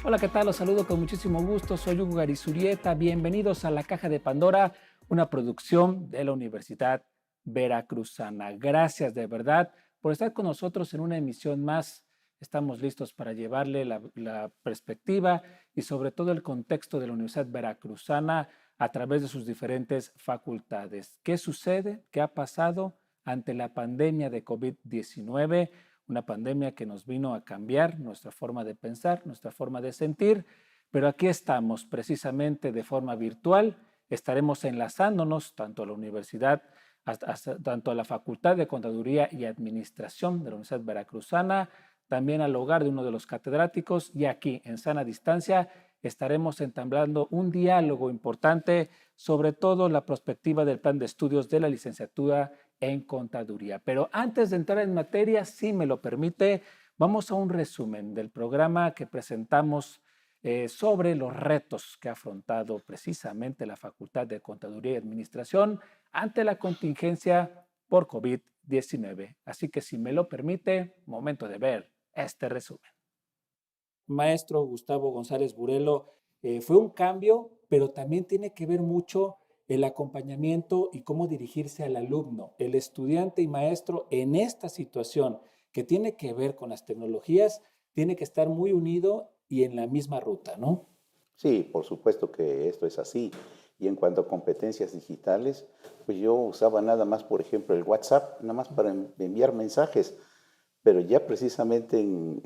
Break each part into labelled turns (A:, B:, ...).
A: Hola, ¿qué tal? Los saludo con muchísimo gusto. Soy Hugo Garizurieta. Bienvenidos a La Caja de Pandora, una producción de la Universidad Veracruzana. Gracias de verdad por estar con nosotros en una emisión más. Estamos listos para llevarle la perspectiva y sobre todo el contexto de la Universidad Veracruzana a través de sus diferentes facultades. ¿Qué sucede? ¿Qué ha pasado ante la pandemia de COVID-19? Una pandemia que nos vino a cambiar nuestra forma de pensar, nuestra forma de sentir, pero aquí estamos precisamente de forma virtual. Estaremos enlazándonos tanto a la universidad, tanto a la Facultad de Contaduría y Administración de la Universidad Veracruzana, también al hogar de uno de los catedráticos, y aquí en sana distancia estaremos entablando un diálogo importante sobre todo la perspectiva del plan de estudios de la licenciatura en Contaduría. Pero antes de entrar en materia, si me lo permite, vamos a un resumen del programa que presentamos sobre los retos que ha afrontado precisamente la Facultad de Contaduría y Administración ante la contingencia por COVID-19. Así que si me lo permite, momento de ver este resumen. Maestro Gustavo González Burelo, fue un cambio, pero también tiene que ver mucho el acompañamiento y cómo dirigirse al alumno, el estudiante y maestro en esta situación que tiene que ver con las tecnologías, tiene que estar muy unido y en la misma ruta, ¿no?
B: Sí, por supuesto que esto es así. Y en cuanto a competencias digitales, pues yo usaba nada más, por ejemplo, el WhatsApp, nada más para enviar mensajes, pero ya precisamente en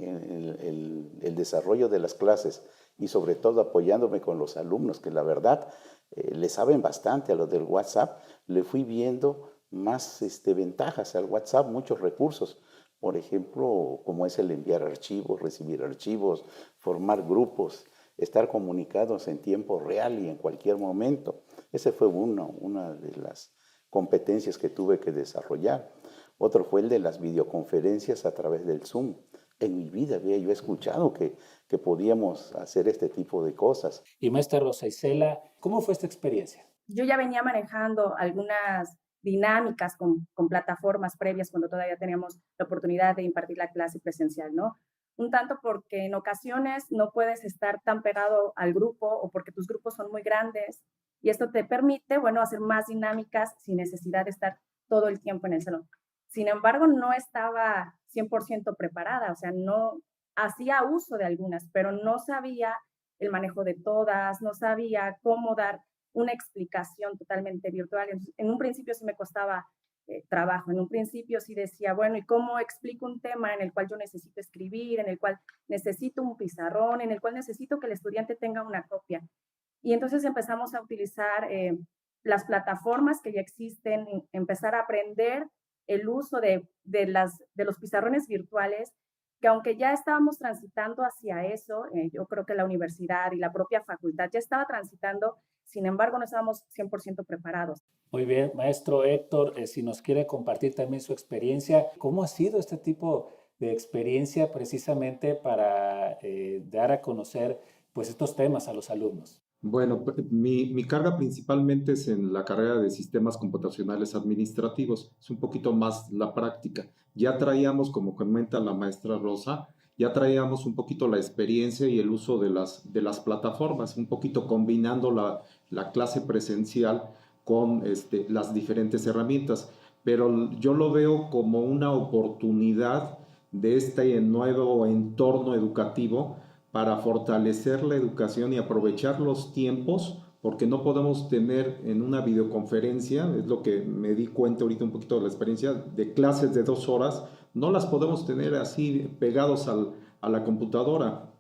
B: el desarrollo de las clases y sobre todo apoyándome con los alumnos, que la verdad le saben bastante a lo del WhatsApp, le fui viendo más ventajas al WhatsApp, muchos recursos. Por ejemplo, como es el enviar archivos, recibir archivos, formar grupos, estar comunicados en tiempo real y en cualquier momento. Ese fue una de las competencias que tuve que desarrollar. Otro fue el de las videoconferencias a través del Zoom. En mi vida había yo escuchado que podíamos hacer este tipo de cosas.
A: Y maestra Rosa Isela, ¿cómo fue esta experiencia?
C: Yo ya venía manejando algunas dinámicas con plataformas previas cuando todavía teníamos la oportunidad de impartir la clase presencial, ¿no? Un tanto porque en ocasiones no puedes estar tan pegado al grupo o porque tus grupos son muy grandes y esto te permite, bueno, hacer más dinámicas sin necesidad de estar todo el tiempo en el salón. Sin embargo, no estaba 100% preparada, o sea, no hacía uso de algunas, pero no sabía el manejo de todas, no sabía cómo dar una explicación totalmente virtual. En un principio sí me costaba trabajo, en un principio sí decía, bueno, ¿y cómo explico un tema en el cual yo necesito escribir, en el cual necesito un pizarrón, en el cual necesito que el estudiante tenga una copia? Y entonces empezamos a utilizar las plataformas que ya existen, empezar a aprender el uso de los pizarrones virtuales, que aunque ya estábamos transitando hacia eso, yo creo que la universidad y la propia facultad ya estaba transitando, sin embargo no estábamos 100% preparados.
A: Muy bien, maestro Héctor, si nos quiere compartir también su experiencia, ¿cómo ha sido este tipo de experiencia precisamente para dar a conocer pues estos temas a los alumnos?
D: Bueno, mi carga principalmente es en la carrera de sistemas computacionales administrativos, es un poquito más la práctica. Ya traíamos, como comenta la maestra Rosa, ya traíamos un poquito la experiencia y el uso de las plataformas, un poquito combinando la clase presencial con las diferentes herramientas. Pero yo lo veo como una oportunidad de este nuevo entorno educativo para fortalecer la educación y aprovechar los tiempos, porque no podemos tener en una videoconferencia, es lo que me di cuenta ahorita un poquito de la experiencia, de clases de 2 horas, no las podemos tener así pegados a la computadora.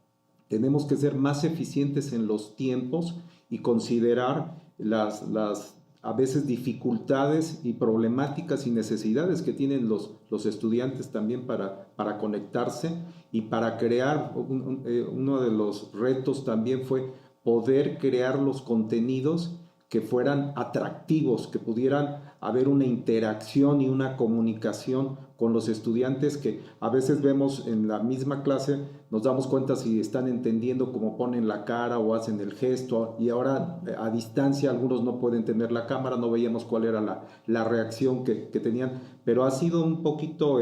D: Tenemos que ser más eficientes en los tiempos y considerar las a veces dificultades y problemáticas y necesidades que tienen los estudiantes también para conectarse y para crear. Uno de los retos también fue poder crear los contenidos que fueran atractivos, que pudieran haber una interacción y una comunicación con los estudiantes, que a veces vemos en la misma clase, nos damos cuenta si están entendiendo cómo ponen la cara o hacen el gesto, y ahora a distancia algunos no pueden tener la cámara, no veíamos cuál era la reacción que tenían, pero ha sido un poquito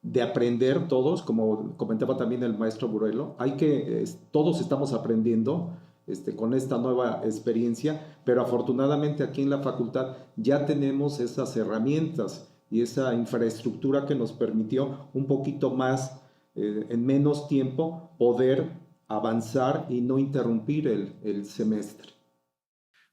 D: de aprender todos, como comentaba también el maestro Burelo, todos estamos aprendiendo con esta nueva experiencia, pero afortunadamente aquí en la facultad ya tenemos esas herramientas y esa infraestructura que nos permitió un poquito más, en menos tiempo, poder avanzar y no interrumpir el semestre.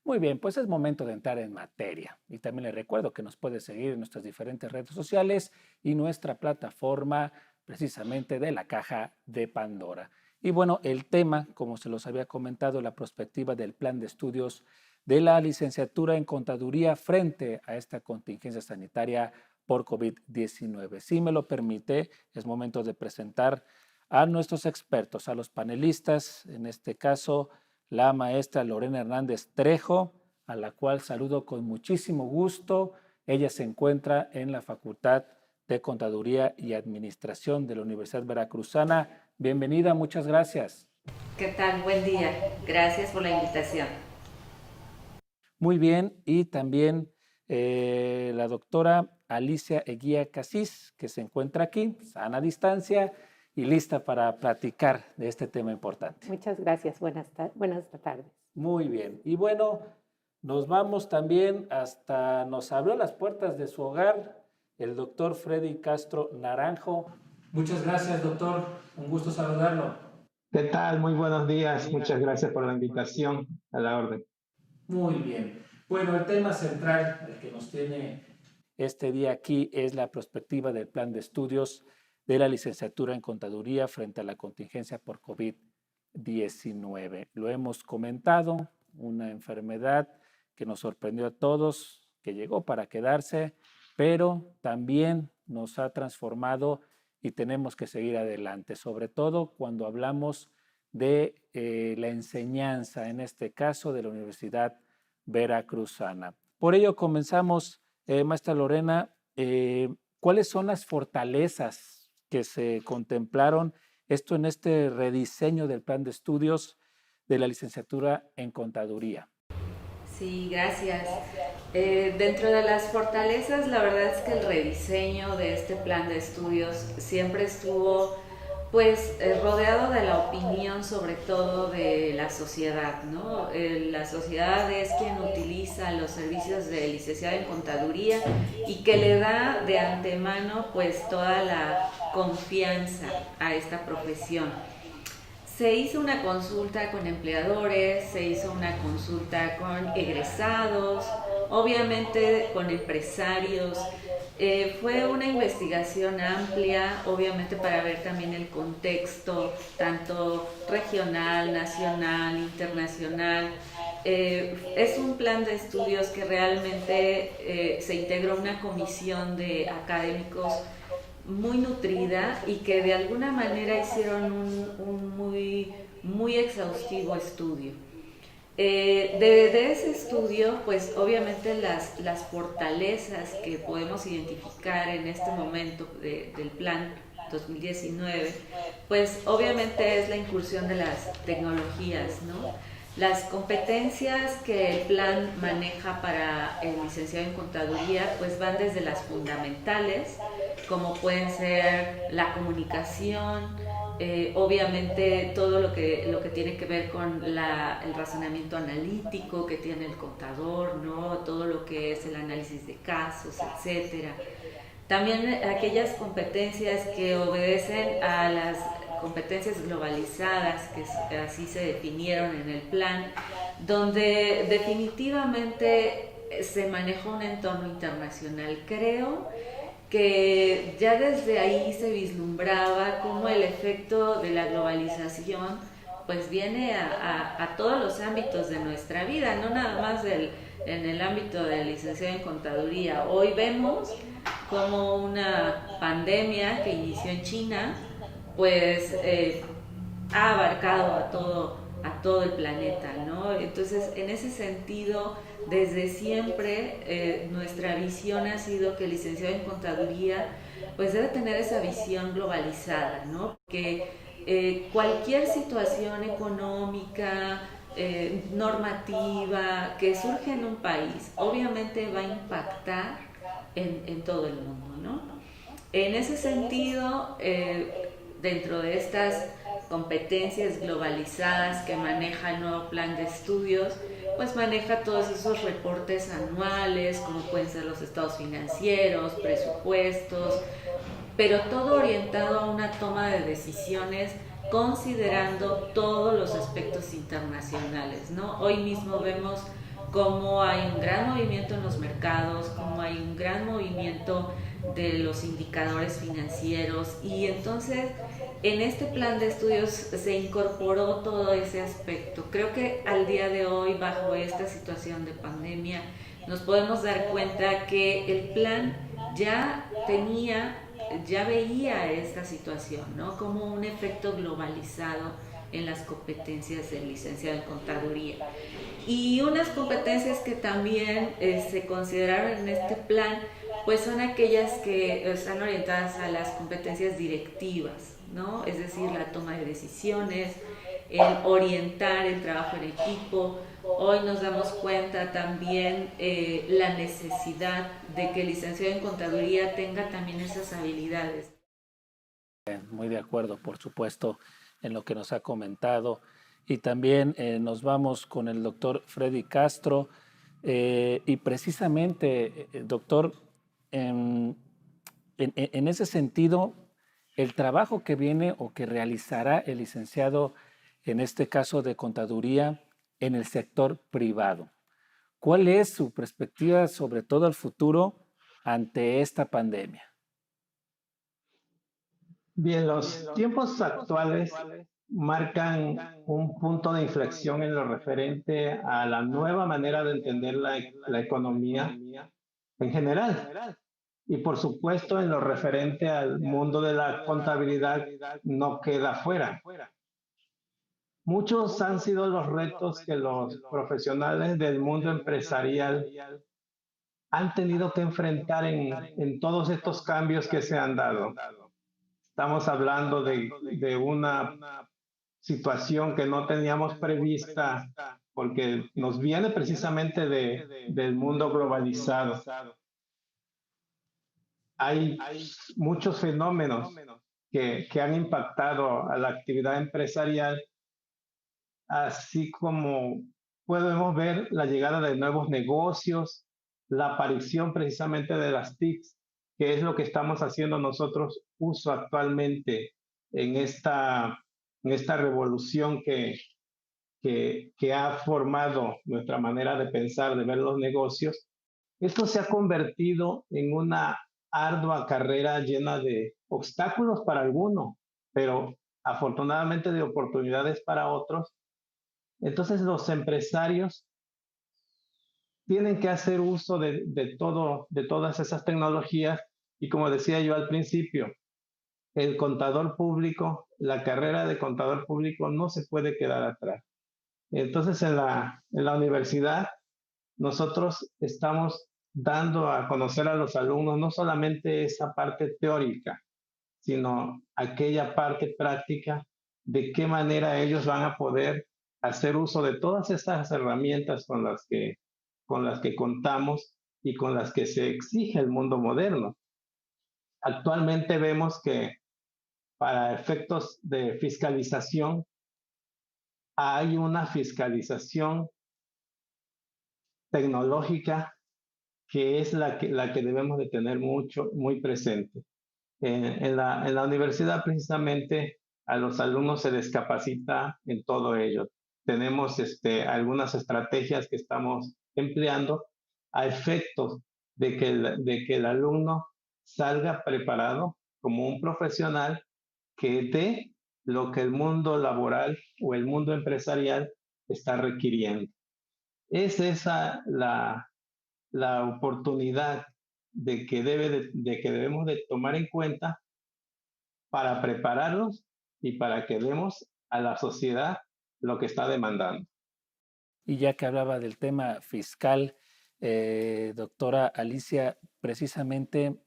A: Muy bien, pues es momento de entrar en materia. Y también les recuerdo que nos puede seguir en nuestras diferentes redes sociales y nuestra plataforma precisamente de la Caja de Pandora. Y bueno, el tema, como se los había comentado, la perspectiva del plan de estudios de la licenciatura en Contaduría frente a esta contingencia sanitaria por COVID-19. Si me lo permite, es momento de presentar a nuestros expertos, a los panelistas, en este caso, la maestra Lorena Hernández Trejo, a la cual saludo con muchísimo gusto. Ella se encuentra en la Facultad de Contaduría y Administración de la Universidad Veracruzana. Bienvenida, muchas gracias.
E: ¿Qué tal? Buen día. Gracias por la invitación.
A: Muy bien, y también la doctora Alicia Eguía Casís, que se encuentra aquí, sana distancia, y lista para platicar de este tema importante.
F: Muchas gracias. Buenas tardes.
A: Muy bien. Y bueno, nos vamos también nos abrió las puertas de su hogar el doctor Freddy Castro Naranjo. Muchas gracias, doctor. Un gusto saludarlo.
G: ¿Qué tal? Muy buenos días. Muchas gracias por la invitación. A la orden.
A: Muy bien. Bueno, el tema central, el que nos tiene este día aquí, es la perspectiva del plan de estudios de la licenciatura en Contaduría frente a la contingencia por COVID-19. Lo hemos comentado, una enfermedad que nos sorprendió a todos, que llegó para quedarse, pero también nos ha transformado y tenemos que seguir adelante, sobre todo cuando hablamos de la enseñanza, en este caso de la Universidad Veracruzana. Por ello comenzamos, maestra Lorena, ¿cuáles son las fortalezas que se contemplaron esto en este rediseño del plan de estudios de la licenciatura en Contaduría?
E: Sí, gracias. Dentro de las fortalezas, la verdad es que el rediseño de este plan de estudios siempre estuvo rodeado de la opinión sobre todo de la sociedad, ¿no? La sociedad es quien utiliza los servicios de licenciado en Contaduría y que le da de antemano pues toda la confianza a esta profesión. Se hizo una consulta con empleadores, se hizo una consulta con egresados, obviamente con empresarios. Fue una investigación amplia, obviamente para ver también el contexto, tanto regional, nacional, internacional. Es un plan de estudios que realmente se integró una comisión de académicos muy nutrida y que de alguna manera hicieron un muy exhaustivo estudio. De ese estudio, pues obviamente las fortalezas que podemos identificar en este momento del plan 2019, pues obviamente es la incursión de las tecnologías, ¿no? Las competencias que el plan maneja para el licenciado en Contaduría pues van desde las fundamentales, como pueden ser la comunicación, obviamente todo lo que tiene que ver con el razonamiento analítico que tiene el contador, ¿no? Todo lo que es el análisis de casos, etcétera. También aquellas competencias que obedecen a las competencias globalizadas, que así se definieron en el plan, donde definitivamente se manejó un entorno internacional. Creo que ya desde ahí se vislumbraba cómo el efecto de la globalización pues viene a todos los ámbitos de nuestra vida, no nada más en el ámbito del licenciado en Contaduría. Hoy vemos como una pandemia que inició en China pues ha abarcado a todo el planeta, ¿no? Entonces, en ese sentido, desde siempre nuestra visión ha sido que el licenciado en Contaduría pues debe tener esa visión globalizada, ¿no? Que cualquier situación económica, normativa que surge en un país, obviamente va a impactar en todo el mundo, ¿no? En ese sentido, dentro de estas competencias globalizadas que maneja el nuevo plan de estudios, pues maneja todos esos reportes anuales, como pueden ser los estados financieros, presupuestos, pero todo orientado a una toma de decisiones considerando todos los aspectos internacionales, ¿no? Hoy mismo vemos cómo hay un gran movimiento en los mercados, cómo hay un gran movimiento de los indicadores financieros, y entonces en este plan de estudios se incorporó todo ese aspecto. Creo que al día de hoy, bajo esta situación de pandemia, nos podemos dar cuenta que el plan ya veía esta situación, ¿no? Como un efecto globalizado en las competencias del licenciado en contaduría. Y unas competencias que también se consideraron en este plan, pues son aquellas que están orientadas a las competencias directivas, ¿no? Es decir, la toma de decisiones, el orientar el trabajo en equipo. Hoy nos damos cuenta también la necesidad de que el licenciado en contaduría tenga también esas habilidades.
A: Muy de acuerdo, por supuesto, en lo que nos ha comentado. Y también nos vamos con el doctor Freddy Castro. Y precisamente, doctor, en ese sentido, el trabajo que viene o que realizará el licenciado, en este caso de contaduría, en el sector privado. ¿Cuál es su perspectiva sobre todo el futuro ante esta pandemia?
G: Bien, los tiempos actuales marcan un punto de inflexión en lo referente a la nueva manera de entender la economía en general. Y por supuesto, en lo referente al mundo de la contabilidad, no queda fuera. Muchos han sido los retos que los profesionales del mundo empresarial han tenido que enfrentar en todos estos cambios que se han dado. Estamos hablando de una situación que no teníamos prevista porque nos viene precisamente del mundo globalizado. Hay muchos fenómenos que han impactado a la actividad empresarial, así como podemos ver la llegada de nuevos negocios, la aparición precisamente de las TICs, que es lo que estamos haciendo nosotros uso actualmente en esta revolución que ha formado nuestra manera de pensar, de ver los negocios. Esto se ha convertido en una ardua carrera llena de obstáculos para algunos, pero afortunadamente de oportunidades para otros. Entonces los empresarios tienen que hacer uso de todas esas tecnologías, y como decía yo al principio, el contador público, la carrera de contador público no se puede quedar atrás. Entonces en la universidad nosotros estamos dando a conocer a los alumnos no solamente esa parte teórica, sino aquella parte práctica de qué manera ellos van a poder hacer uso de todas estas herramientas con las que contamos y con las que se exige el mundo moderno. Actualmente vemos que para efectos de fiscalización hay una fiscalización tecnológica que es la que debemos de tener muy presente. En la universidad precisamente a los alumnos se les capacita en todo ello. Tenemos algunas estrategias que estamos empleando a efectos de que el alumno salga preparado como un profesional que dé lo que el mundo laboral o el mundo empresarial está requiriendo. Es esa la oportunidad de que debemos de tomar en cuenta para prepararnos y para que demos a la sociedad lo que está demandando.
A: Y ya que hablaba del tema fiscal, doctora Alicia, precisamente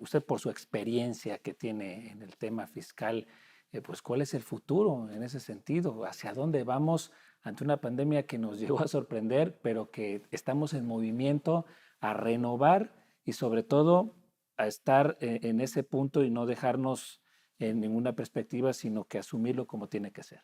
A: usted por su experiencia que tiene en el tema fiscal, pues ¿cuál es el futuro en ese sentido? ¿Hacia dónde vamos ante una pandemia que nos llegó a sorprender, pero que estamos en movimiento a renovar y sobre todo a estar en ese punto y no dejarnos en ninguna perspectiva, sino que asumirlo como tiene que ser.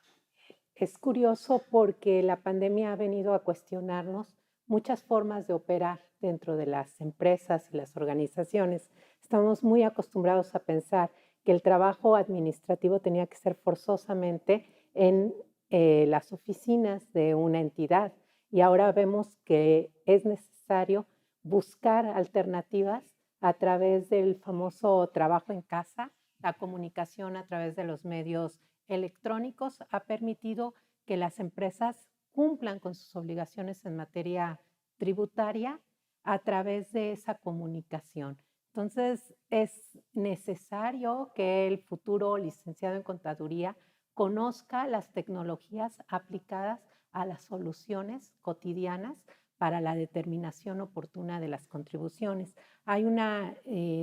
F: Es curioso porque la pandemia ha venido a cuestionarnos muchas formas de operar dentro de las empresas y las organizaciones. Estamos muy acostumbrados a pensar que el trabajo administrativo tenía que ser forzosamente en las oficinas de una entidad y ahora vemos que es necesario buscar alternativas a través del famoso trabajo en casa. La comunicación a través de los medios electrónicos ha permitido que las empresas cumplan con sus obligaciones en materia tributaria a través de esa comunicación. Entonces, es necesario que el futuro licenciado en contaduría conozca las tecnologías aplicadas a las soluciones cotidianas para la determinación oportuna de las contribuciones. Hay una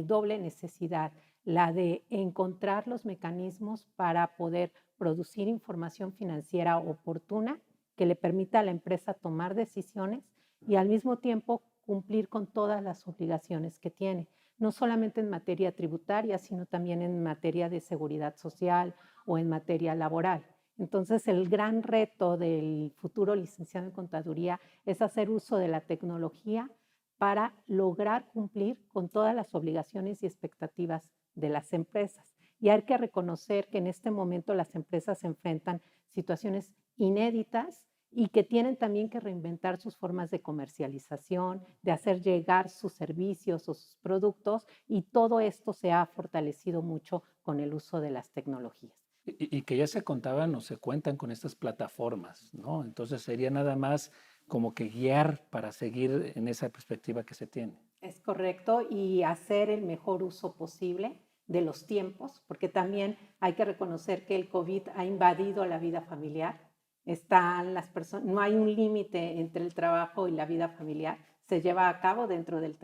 F: doble necesidad, la de encontrar los mecanismos para poder producir información financiera oportuna que le permita a la empresa tomar decisiones y al mismo tiempo cumplir con todas las obligaciones que tiene, no solamente en materia tributaria, sino también en materia de seguridad social o en materia laboral. Entonces, el gran reto del futuro licenciado en contaduría es hacer uso de la tecnología para lograr cumplir con todas las obligaciones y expectativas de las empresas. Y hay que reconocer que en este momento las empresas se enfrentan situaciones inéditas y que tienen también que reinventar sus formas de comercialización, de hacer llegar sus servicios o sus productos, y todo esto se ha fortalecido mucho con el uso de las tecnologías.
A: Y que ya se contaban o se cuentan con estas plataformas, ¿no? Entonces sería nada más como que guiar para seguir en esa perspectiva que se tiene.
F: Es correcto, y hacer el mejor uso posible de los tiempos, porque también hay que reconocer que el COVID ha invadido la vida familiar. No hay un límite entre el trabajo y la vida familiar. Se lleva a cabo dentro del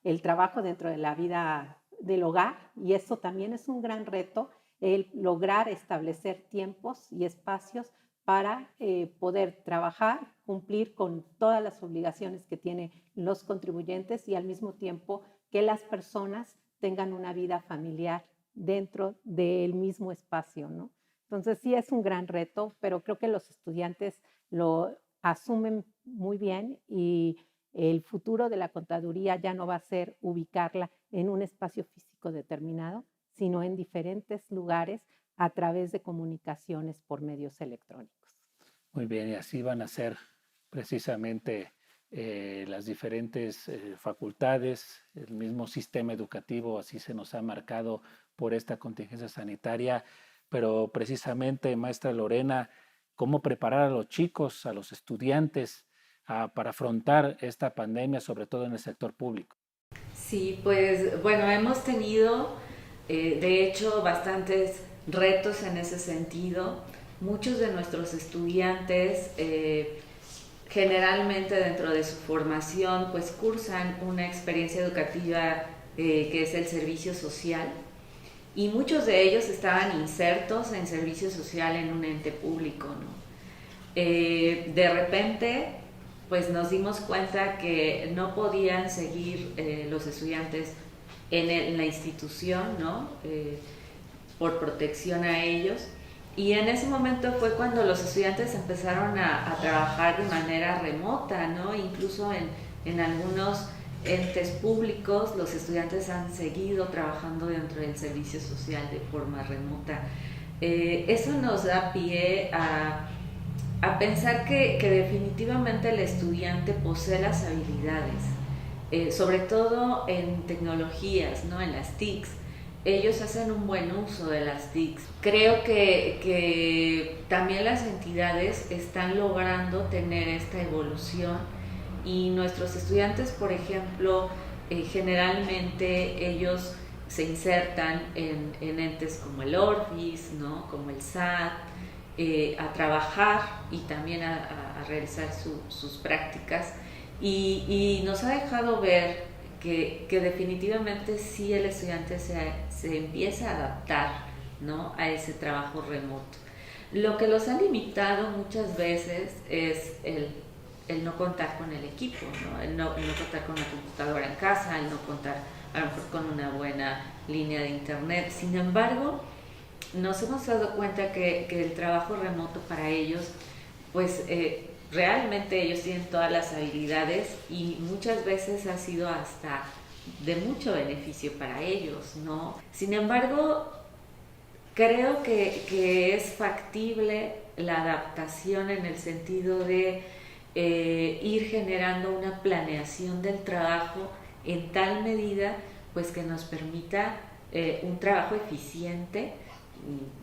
F: el trabajo dentro de la vida del hogar, y eso también es un gran reto, el lograr establecer tiempos y espacios para poder trabajar, cumplir con todas las obligaciones que tienen los contribuyentes y al mismo tiempo que las personas tengan una vida familiar dentro del mismo espacio, ¿no? Entonces sí es un gran reto, pero creo que los estudiantes lo asumen muy bien, y el futuro de la contaduría ya no va a ser ubicarla en un espacio físico determinado, sino en diferentes lugares a través de comunicaciones por medios electrónicos.
A: Muy bien, y así van a ser precisamente las diferentes facultades, el mismo sistema educativo, así se nos ha marcado por esta contingencia sanitaria. Pero precisamente, maestra Lorena, ¿cómo preparar a los chicos, a los estudiantes para afrontar esta pandemia, sobre todo en el sector público?
E: Sí, pues bueno, hemos tenido de hecho bastantes retos en ese sentido. Muchos de nuestros estudiantes generalmente dentro de su formación pues cursan una experiencia educativa que es el servicio social, y muchos de ellos estaban insertos en servicio social en un ente público, ¿no? De repente pues nos dimos cuenta que no podían seguir los estudiantes en la institución, ¿no? Por protección a ellos. Y en ese momento fue cuando los estudiantes empezaron a trabajar de manera remota, ¿no? Incluso en algunos entes públicos los estudiantes han seguido trabajando dentro del servicio social de forma remota. Eso nos da pie a pensar que definitivamente el estudiante posee las habilidades, sobre todo en tecnologías, ¿no? En las TICs. Ellos hacen un buen uso de las TICs. Creo que también las entidades están logrando tener esta evolución, y nuestros estudiantes, por ejemplo, generalmente ellos se insertan en entes como el ORFIS, ¿no? Como el SAT, a trabajar y también a realizar sus prácticas, y nos ha dejado ver que definitivamente sí el estudiante se empieza a adaptar, ¿no? A ese trabajo remoto. Lo que los ha limitado muchas veces es el no contar con el equipo, ¿no? El no contar con una computadora en casa, el no contar a lo mejor con una buena línea de internet. Sin embargo, nos hemos dado cuenta que el trabajo remoto para ellos, pues realmente ellos tienen todas las habilidades y muchas veces ha sido hasta de mucho beneficio para ellos, ¿no? Sin embargo, creo que es factible la adaptación en el sentido de ir generando una planeación del trabajo en tal medida pues que nos permita un trabajo eficiente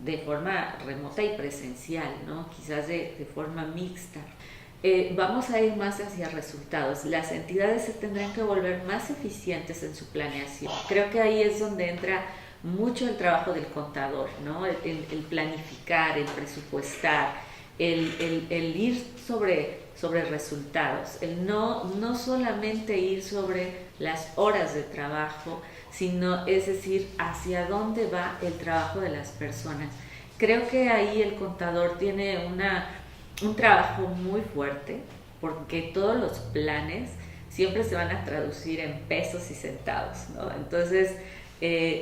E: de forma remota y presencial, ¿no? Quizás de forma mixta. Vamos a ir más hacia resultados. Las entidades se tendrán que volver más eficientes en su planeación. Creo que ahí es donde entra mucho el trabajo del contador, ¿no? El planificar, el presupuestar, el ir sobre resultados, el no solamente ir sobre las horas de trabajo, sino es decir, hacia dónde va el trabajo de las personas. Creo que ahí el contador tiene un trabajo muy fuerte, porque todos los planes siempre se van a traducir en pesos y centavos, ¿no? Entonces,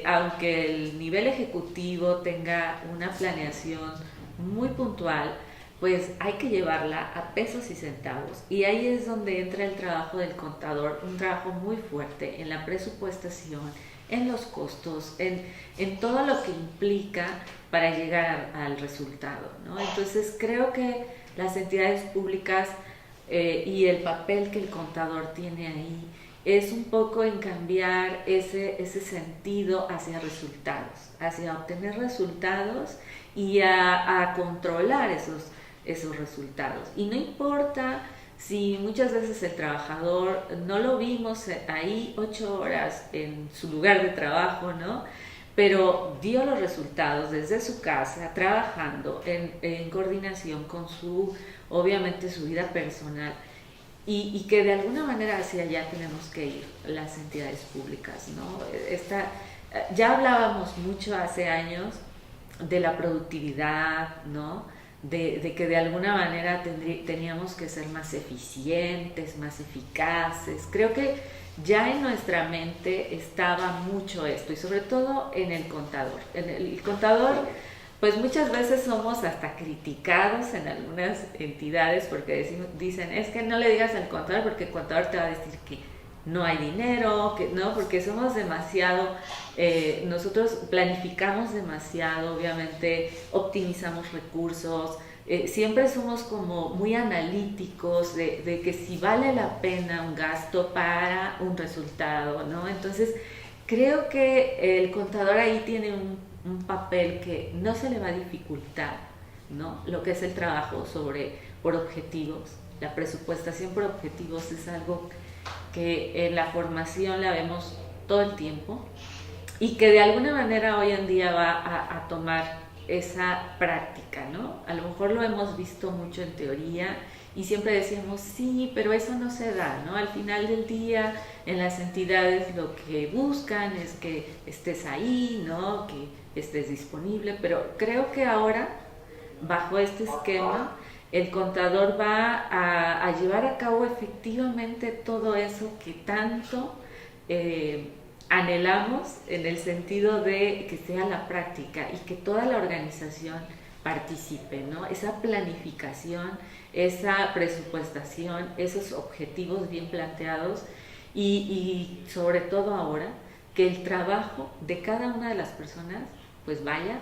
E: aunque el nivel ejecutivo tenga una planeación muy puntual, pues hay que llevarla a pesos y centavos. Y ahí es donde entra el trabajo del contador, un trabajo muy fuerte en la presupuestación, en los costos, en todo lo que implica para llegar al resultado, ¿no? Entonces creo que las entidades públicas y el papel que el contador tiene ahí es un poco en cambiar ese sentido hacia resultados, hacia obtener resultados y a controlar esos resultados. Y no importa si muchas veces el trabajador no lo vimos ahí 8 horas en su lugar de trabajo, ¿no? Pero dio los resultados desde su casa, trabajando en coordinación con obviamente su vida personal, y que de alguna manera hacia allá tenemos que ir las entidades públicas, ¿no? Ya hablábamos mucho hace años de la productividad, ¿no? De que de alguna manera teníamos que ser más eficientes, más eficaces. Creo que ya en nuestra mente estaba mucho esto, y sobre todo en el contador. El contador, pues muchas veces somos hasta criticados en algunas entidades porque dicen, es que no le digas al contador porque el contador te va a decir que no hay dinero, que no, porque somos demasiado, nosotros planificamos demasiado, obviamente optimizamos recursos, siempre somos como muy analíticos de que si vale la pena un gasto para un resultado, ¿no? Entonces, creo que el contador ahí tiene un papel que no se le va a dificultar, ¿no? Lo que es el trabajo por objetivos. La presupuestación por objetivos es algo que en la formación la vemos todo el tiempo y que de alguna manera hoy en día va a tomar esa práctica, ¿no? A lo mejor lo hemos visto mucho en teoría y siempre decíamos, sí, pero eso no se da, ¿no? Al final del día, en las entidades lo que buscan es que estés ahí, ¿no? Que estés disponible, pero creo que ahora, bajo este esquema, el contador va a llevar a cabo efectivamente todo eso que tanto anhelamos, en el sentido de que sea la práctica y que toda la organización participe, ¿no? Esa planificación, esa presupuestación, esos objetivos bien planteados y sobre todo ahora que el trabajo de cada una de las personas pues vaya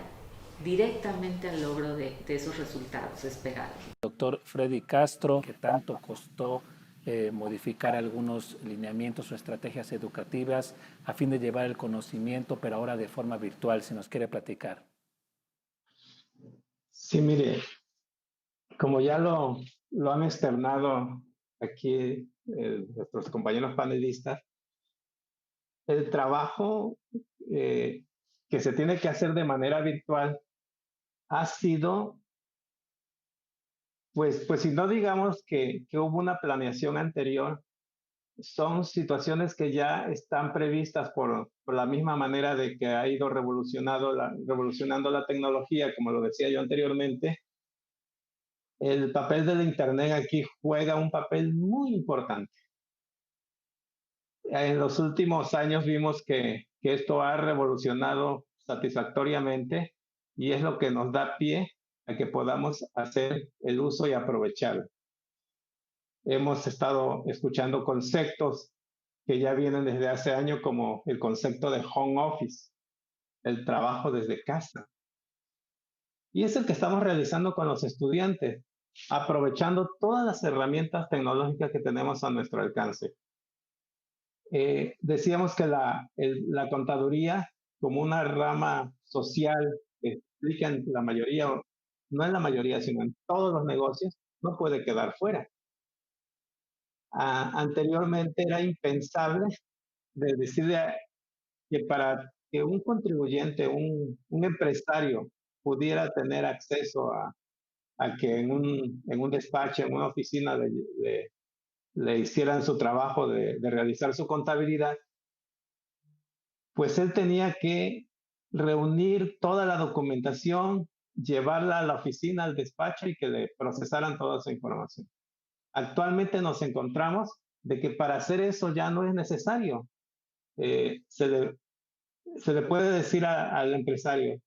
E: directamente al logro de esos resultados esperados.
A: Doctor Freddy Castro, ¿qué tanto costó modificar algunos lineamientos o estrategias educativas a fin de llevar el conocimiento, pero ahora de forma virtual? Si nos quiere platicar.
G: Sí, mire, como ya lo han externado aquí nuestros compañeros panelistas, el trabajo que se tiene que hacer de manera virtual ha sido, pues si no digamos que hubo una planeación anterior, son situaciones que ya están previstas por la misma manera de que ha ido revolucionando la tecnología, como lo decía yo anteriormente. El papel del Internet aquí juega un papel muy importante. En los últimos años vimos que esto ha revolucionado satisfactoriamente y es lo que nos da pie a que podamos hacer el uso y aprovecharlo. Hemos estado escuchando conceptos que ya vienen desde hace años, como el concepto de home office, el trabajo desde casa. Y es el que estamos realizando con los estudiantes, aprovechando todas las herramientas tecnológicas que tenemos a nuestro alcance. Decíamos que la contaduría, como una rama social que explica en la mayoría, no en la mayoría, sino en todos los negocios, no puede quedar fuera. Anteriormente era impensable de decirle que para que un contribuyente, un empresario, pudiera tener acceso a que en un despacho, en una oficina, le hicieran su trabajo de realizar su contabilidad, pues él tenía que reunir toda la documentación, llevarla a la oficina, al despacho y que le procesaran toda esa información. Actualmente nos encontramos de que para hacer eso ya no es necesario. Se le puede decir al empresario,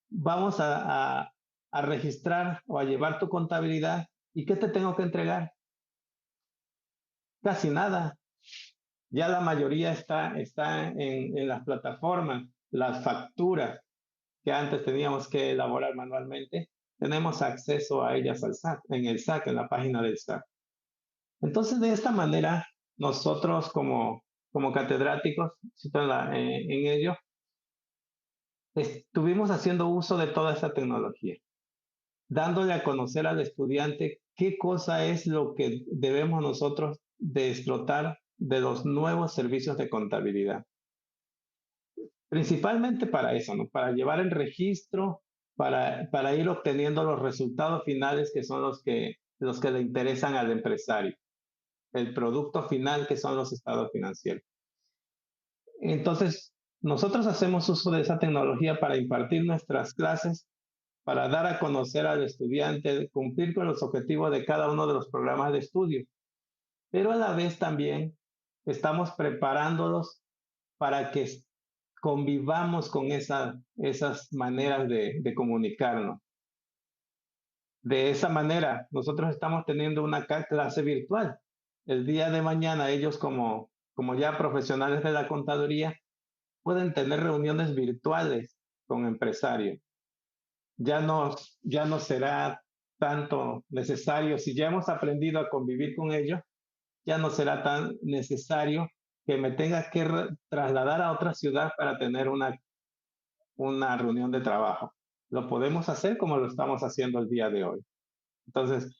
G: vamos a registrar o a llevar tu contabilidad, ¿y qué te tengo que entregar? Casi nada. Ya la mayoría está en las plataformas, las facturas que antes teníamos que elaborar manualmente, tenemos acceso a ellas al SAT, en el SAT, en la página del SAT. Entonces, de esta manera, nosotros como catedráticos, en ello, estuvimos haciendo uso de toda esta tecnología, dándole a conocer al estudiante qué cosa es lo que debemos nosotros de explotar de los nuevos servicios de contabilidad. Principalmente para eso, ¿no? Para llevar el registro, para ir obteniendo los resultados finales que son los que le interesan al empresario. El producto final que son los estados financieros. Entonces, nosotros hacemos uso de esa tecnología para impartir nuestras clases, para dar a conocer al estudiante, cumplir con los objetivos de cada uno de los programas de estudio. Pero a la vez también estamos preparándolos para que convivamos con esas maneras de comunicarnos. De esa manera, nosotros estamos teniendo una clase virtual. El día de mañana, ellos como ya profesionales de la contaduría, pueden tener reuniones virtuales con empresarios. Ya no será tanto necesario, si ya hemos aprendido a convivir con ellos, ya no será tan necesario que me tenga que trasladar a otra ciudad para tener una reunión de trabajo. Lo podemos hacer como lo estamos haciendo el día de hoy. Entonces,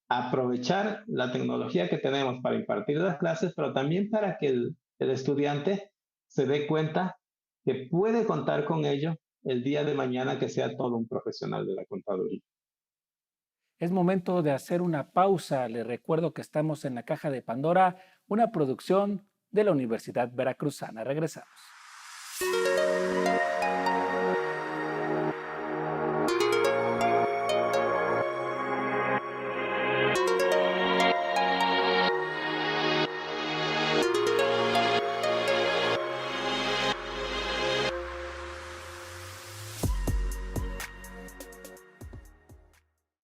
G: aprovechar la tecnología que tenemos para impartir las clases, pero también para que el estudiante se dé cuenta que puede contar con ello el día de mañana que sea todo un profesional de la contaduría.
A: Es momento de hacer una pausa. Les recuerdo que estamos en La Caja de Pandora, una producción de la Universidad Veracruzana. Regresamos.